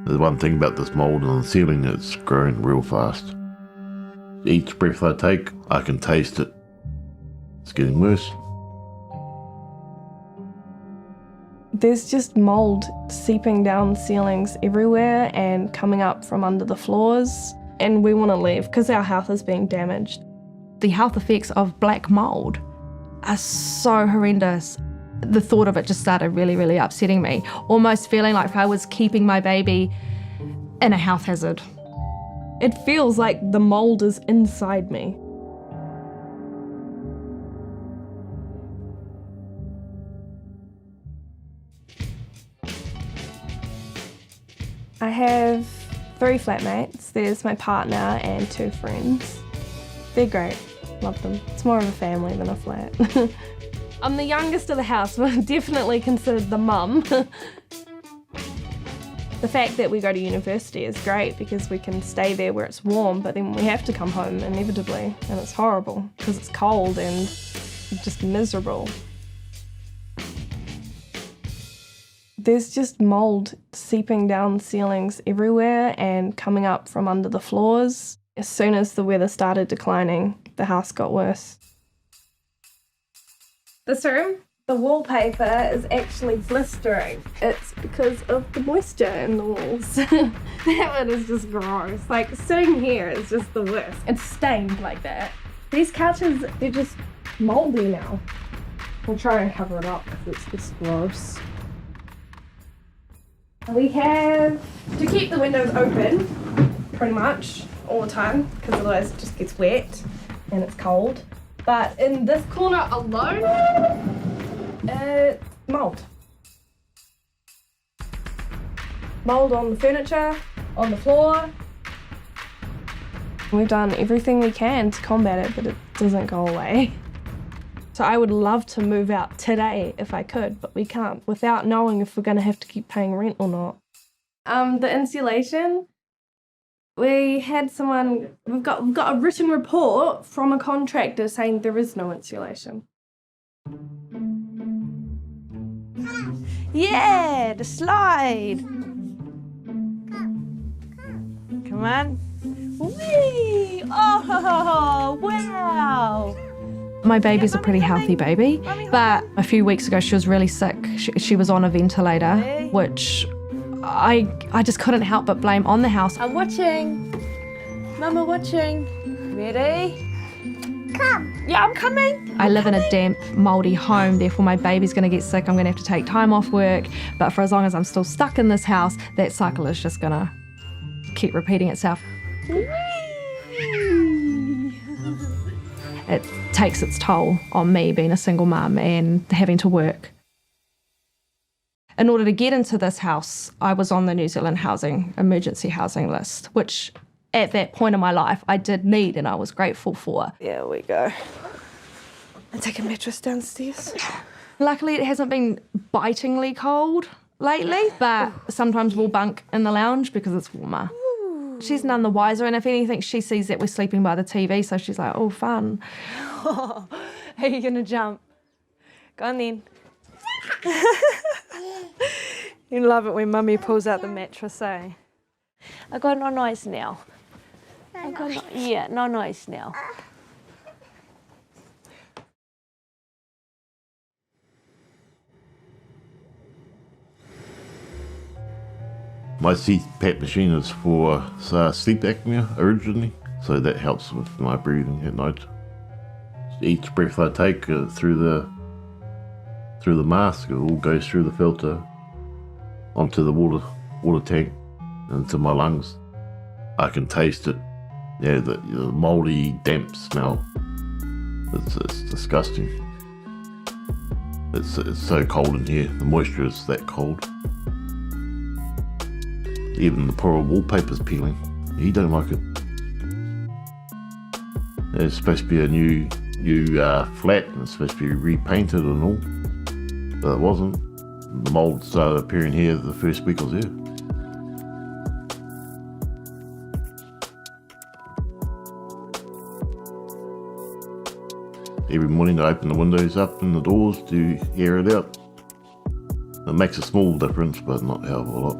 The one thing about this mould on the ceiling, it's growing real fast. Each breath I take, I can taste it. It's getting worse. There's just mould seeping down ceilings everywhere and coming up from under the floors, and we want to leave because our health is being damaged. The health effects of black mould are so horrendous. The thought of it just started really, really upsetting me, almost feeling like I was keeping my baby in a health hazard. It feels like the mould is inside me. I have 3 flatmates. There's my partner and 2 friends. They're great, love them. It's more of a family than a flat. I'm the youngest of the house, but I'm definitely considered the mum. The fact that we go to university is great because we can stay there where it's warm, but then we have to come home inevitably, and it's horrible because it's cold and just miserable. There's just mould seeping down ceilings everywhere and coming up from under the floors. As soon as the weather started declining, the house got worse. This room, the wallpaper is actually blistering. It's because of the moisture in the walls. That one is just gross. Like, sitting here is just the worst. It's stained like that. These couches, they're just mouldy now. We'll try and cover it up because it's just gross. We have to keep the windows open pretty much all the time because otherwise it just gets wet and it's cold. But in this corner alone, mould. Mould on the furniture, on the floor. We've done everything we can to combat it, but it doesn't go away. So I would love to move out today if I could, but we can't without knowing if we're going to have to keep paying rent or not. The insulation, we've got a written report from a contractor saying there is no insulation. Yeah, the slide. Come on. Whee! Oh, wow. My baby's a pretty healthy baby, but a few weeks ago she was really sick. She was on a ventilator, which I just couldn't help but blame on the house. I'm watching. Mama watching. Ready? Come. Yeah, I'm coming. I live in a damp, mouldy home, therefore my baby's going to get sick. I'm going to have to take time off work, but for as long as I'm still stuck in this house, that cycle is just going to keep repeating itself. It takes its toll on me being a single mum and having to work. In order to get into this house, I was on the New Zealand emergency housing list, which at that point in my life I did need and I was grateful for. There we go. And take a mattress downstairs. Luckily it hasn't been bitingly cold lately, but sometimes we'll bunk in the lounge because it's warmer. She's none the wiser, and if anything, she sees that we're sleeping by the TV, so she's like, oh, fun. Oh, are you gonna jump? Go on then. You love it when Mummy pulls out the mattress, eh? I got no noise now. No noise now. My CPAP machine is for sleep apnea originally, so that helps with my breathing at night. Each breath I take through the mask, it all goes through the filter onto the water tank into my lungs. I can taste it. Yeah, the mouldy, damp smell. It's disgusting. It's so cold in here. The moisture is that cold. Even the poor wallpaper's peeling. He don't like it. It's supposed to be a new flat and it's supposed to be repainted and all, but it wasn't. The mould started appearing here the first week I was here. Every morning I open the windows up and the doors to air it out. It makes a small difference, but not a hell of a lot.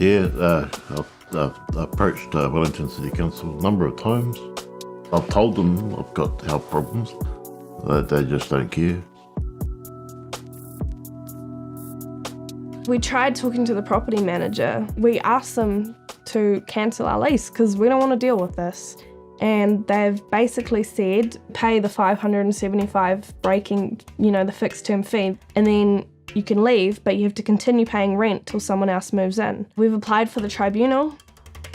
Yeah, I've approached Wellington City Council a number of times. I've told them I've got health problems. They just don't care. We tried talking to the property manager. We asked them to cancel our lease because we don't want to deal with this. And they've basically said, pay the $575 breaking, the fixed term fee, and then you can leave, but you have to continue paying rent till someone else moves in. We've applied for the tribunal.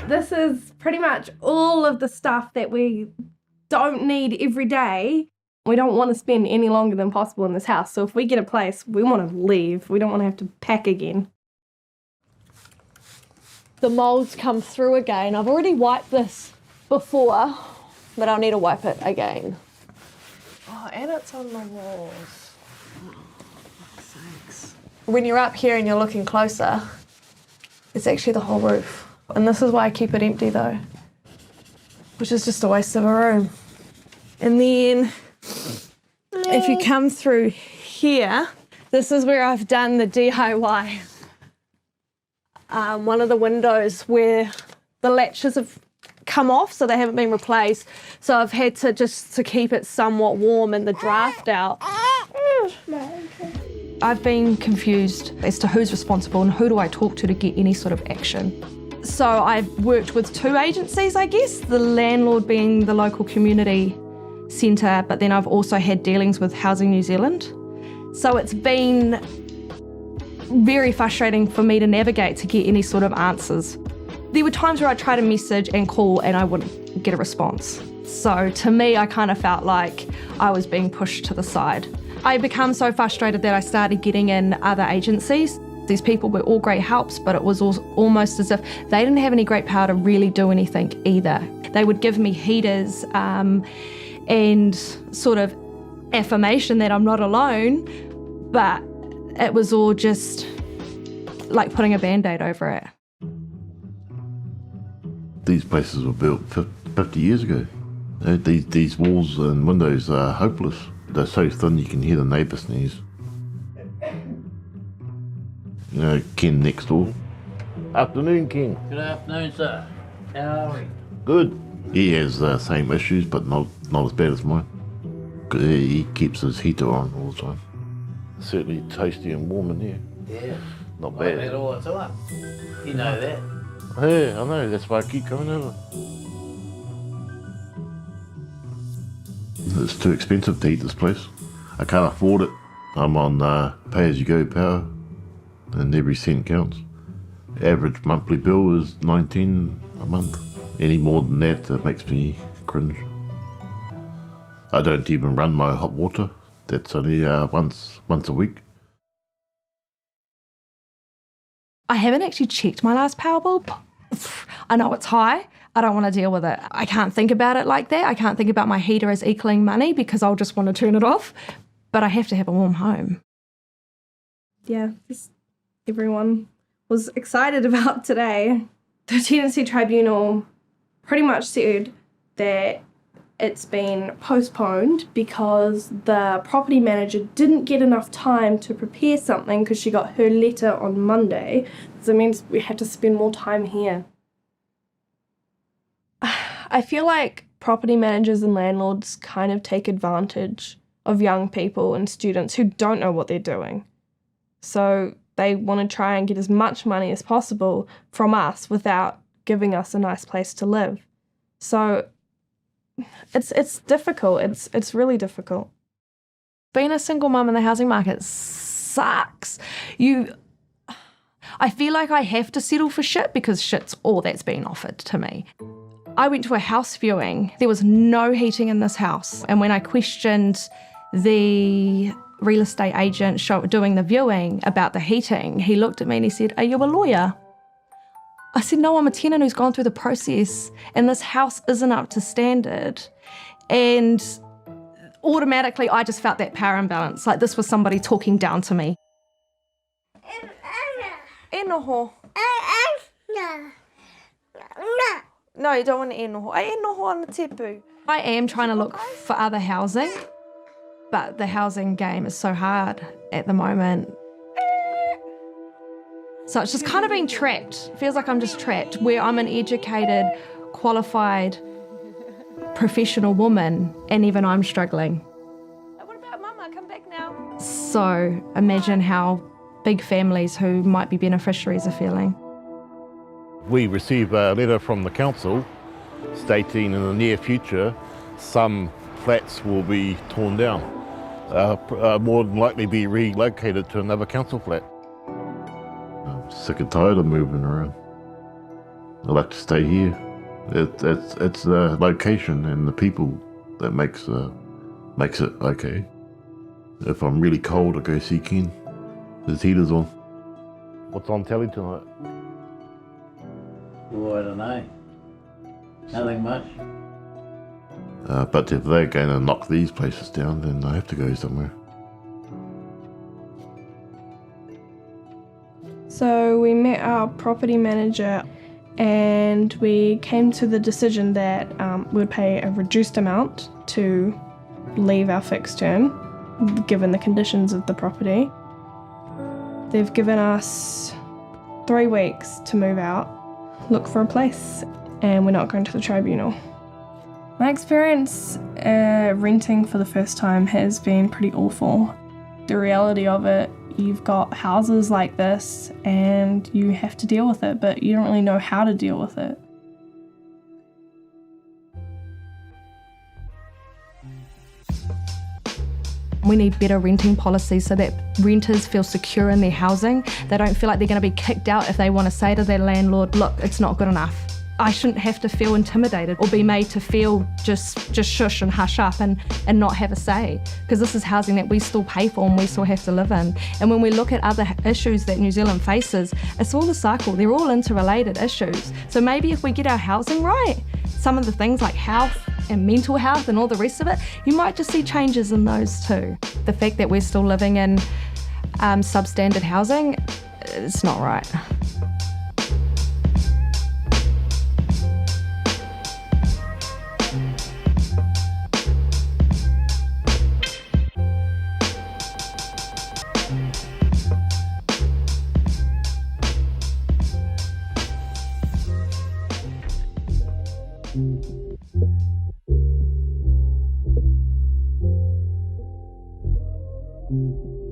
This is pretty much all of the stuff that we don't need every day. We don't want to spend any longer than possible in this house. So if we get a place, we want to leave. We don't want to have to pack again. The mold's come through again. I've already wiped this before, but I'll need to wipe it again. Oh, and it's on the walls. When you're up here and you're looking closer, it's actually the whole roof. And this is why I keep it empty though, which is just a waste of a room. And then if you come through here, this is where I've done the DIY. One of the windows where the latches have come off, so they haven't been replaced. So I've had to, just to keep it somewhat warm and the draft out. I've been confused as to who's responsible and who do I talk to get any sort of action. So I've worked with two agencies, I guess, the landlord being the local community centre, but then I've also had dealings with Housing New Zealand. So it's been very frustrating for me to navigate to get any sort of answers. There were times where I tried to message and call and I wouldn't get a response. So to me, I kind of felt like I was being pushed to the side. I became so frustrated that I started getting in other agencies. These people were all great helps, but it was almost as if they didn't have any great power to really do anything either. They would give me heaters and sort of affirmation that I'm not alone, but it was all just like putting a Band-Aid over it. These places were built 50 years ago. These walls and windows are hopeless. They're so thin you can hear the neighbour sneeze. Ken next door. Afternoon, Ken. Good afternoon, sir. How are we? Good. He has the same issues, but not as bad as mine. He keeps his heater on all the time. Certainly toasty and warm in here. Yeah. Not Like bad. that all the time. You know that. Yeah, I know. That's why I keep coming over. It's too expensive to heat this place. I can't afford it. I'm on pay-as-you-go power, and every cent counts. Average monthly bill is $19 a month. Any more than that, it makes me cringe. I don't even run my hot water. That's only once a week. I haven't actually checked my last power bill. I know it's high. I don't want to deal with it. I can't think about it like that. I can't think about my heater as equaling money because I'll just want to turn it off. But I have to have a warm home. Yeah, everyone was excited about today. The Tenancy Tribunal pretty much said that it's been postponed because the property manager didn't get enough time to prepare something because she got her letter on Monday. So it means we had to spend more time here. I feel like property managers and landlords kind of take advantage of young people and students who don't know what they're doing. So they want to try and get as much money as possible from us without giving us a nice place to live. So it's difficult. It's really difficult. Being a single mum in the housing market sucks. I feel like I have to settle for shit because shit's all that's been offered to me. I went to a house viewing. There was no heating in this house. And when I questioned the real estate agent doing the viewing about the heating, he looked at me and he said, "Are you a lawyer?" I said, "No, I'm a tenant who's gone through the process and this house isn't up to standard." And automatically I just felt that power imbalance, like this was somebody talking down to me. Enoho. No, you don't want enoho. Enoho on the tepu. I am trying to look for other housing, but the housing game is so hard at the moment. So it's just kind of being trapped. It feels like I'm just trapped, where I'm an educated, qualified, professional woman, and even I'm struggling. What about Mama? Come back now. So imagine how big families who might be beneficiaries are feeling. We received a letter from the council stating in the near future some flats will be torn down, more than likely be relocated to another council flat. I'm sick and tired of moving around. I like to stay here. It's the location and the people that makes it okay. If I'm really cold, I go see Ken. His heater's on. What's on telly tonight? Oh, I don't know. Nothing much. But if they're going to knock these places down, then I have to go somewhere. So we met our property manager and we came to the decision that we'd pay a reduced amount to leave our fixed term, given the conditions of the property. They've given us 3 weeks to move out, look for a place, and we're not going to the tribunal. My experience renting for the first time has been pretty awful. The reality of it, you've got houses like this and you have to deal with it, but you don't really know how to deal with it. We need better renting policies so that renters feel secure in their housing. They don't feel like they're going to be kicked out if they want to say to their landlord, look, it's not good enough. I shouldn't have to feel intimidated or be made to feel just shush and hush up and not have a say, because this is housing that we still pay for and we still have to live in. And when we look at other issues that New Zealand faces, it's all a cycle. They're all interrelated issues. So maybe if we get our housing right, some of the things like health and mental health and all the rest of it, you might just see changes in those too. The fact that we're still living in substandard housing, it's not right. Mm-hmm.